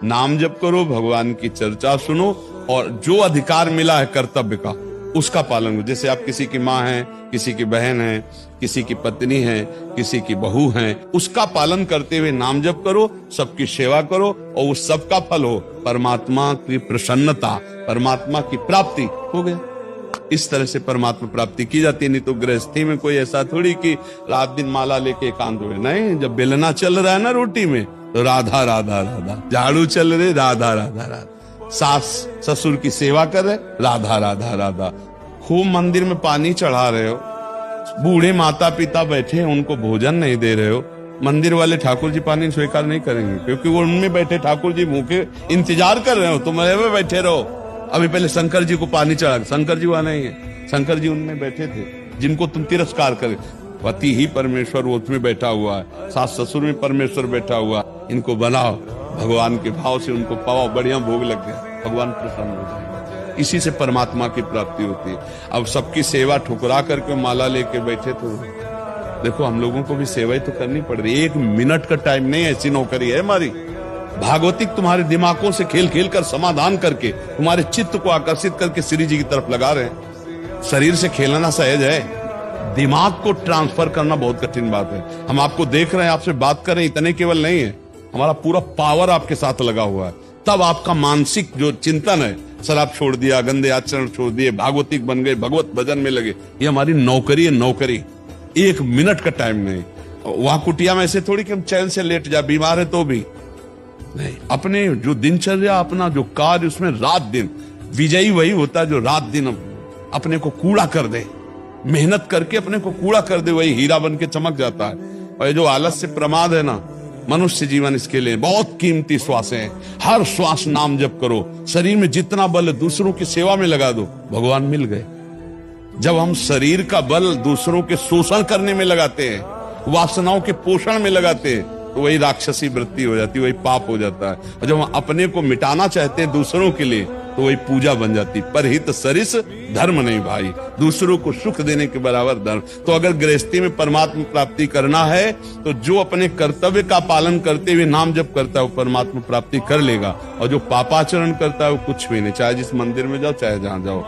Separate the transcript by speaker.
Speaker 1: नाम जप करो, भगवान की चर्चा सुनो और जो अधिकार मिला है कर्तव्य का उसका पालन करो। जैसे आप किसी की माँ हैं, किसी की बहन है, किसी की पत्नी है, किसी की बहू है, उसका पालन करते हुए नाम जप करो, सबकी सेवा करो और उस सबका फल हो परमात्मा की प्रसन्नता, परमात्मा की प्राप्ति हो गया। इस तरह से परमात्मा प्राप्ति की जाती है। नहीं तो गृहस्थी में कोई ऐसा थोड़ी कि रात दिन माला लेके एकांत हुए, नहीं। जब बेलना चल रहा है ना रोटी में तो राधा राधा राधा, झाड़ू चल रहे राधा राधा राधा, सास ससुर की सेवा कर रहे राधा राधा राधा, खूब मंदिर में पानी चढ़ा रहे हो, बूढ़े माता पिता बैठे हैं उनको भोजन नहीं दे रहे हो, मंदिर वाले ठाकुर जी पानी स्वीकार नहीं करेंगे क्योंकि वो उनमें बैठे ठाकुर जी भूखे इंतजार कर रहे हो, तुम में बैठे रहो। अभी पहले शंकर जी को पानी चढ़ा, शंकर जी वहां नहीं है, शंकर जी उनमें बैठे थे जिनको तुम तिरस्कार करे। पति ही परमेश्वर वो उसमें बैठा हुआ है, सास ससुर में परमेश्वर बैठा हुआ, इनको बनाओ भगवान के भाव से, उनको पाओ, बढ़िया भोग लग गया, भगवान प्रसन्न हो जाएगा। इसी से परमात्मा की प्राप्ति होती है। अब सबकी सेवा ठुकरा करके माला लेके बैठे तो देखो हम लोगों को भी सेवा ही तो करनी पड़ रही है। 1 मिनट का टाइम नहीं, ऐसी नौकरी है हमारी। भागवतिक तुम्हारे दिमागों से खेल खेल कर समाधान करके तुम्हारे चित्त को आकर्षित करके श्री जी की तरफ लगा रहे हैं। शरीर से खेलना सहज है, दिमाग को ट्रांसफर करना बहुत कठिन बात है। हम आपको देख रहे हैं, आपसे बात कर रहे हैं, इतने केवल नहीं है, हमारा पूरा पावर आपके साथ लगा हुआ है। तब आपका मानसिक जो चिंतन है, शराब छोड़ दिया, गंदे आचरण छोड़ दिए, भागवतिक बन गए, भगवत भजन में लगे, ये हमारी नौकरी है, नौकरी। 1 मिनट का टाइम नहीं। वहां कुटिया में ऐसे थोड़ी कि हम चैन से लेट जाए, बीमार है तो भी नहीं। अपने जो दिनचर्या, अपना जो कार्य, उसमें रात दिन विजयी वही होता है जो रात दिन अपने को कूड़ा कर दे, मेहनत करके अपने को कूड़ा कर दे, वही हीरा बन के चमक जाता है। और जो आलस से प्रमाद है ना, मनुष्य जीवन इसके लिए बहुत कीमती श्वास है। हर श्वास नाम जप करो, शरीर में जितना बल दूसरों की सेवा में लगा दो, भगवान मिल गए। जब हम शरीर का बल दूसरों के शोषण करने में लगाते हैं, वासनाओं के पोषण में लगाते हैं, तो वही राक्षसी वृत्ति हो जाती है, वही पाप हो जाता है। और जब हम अपने को मिटाना चाहते हैं दूसरों के लिए, तो वही पूजा बन जाती। परहित सरिस धर्म नहीं भाई, दूसरों को सुख देने के बराबर धर्म। तो अगर गृहस्थी में परमात्मा प्राप्ति करना है तो जो अपने कर्तव्य का पालन करते हुए नाम जप करता है वो परमात्मा प्राप्ति कर लेगा। और जो पापाचरण करता है वो कुछ भी नहीं, चाहे जिस मंदिर में जाओ चाहे जहां जाओ।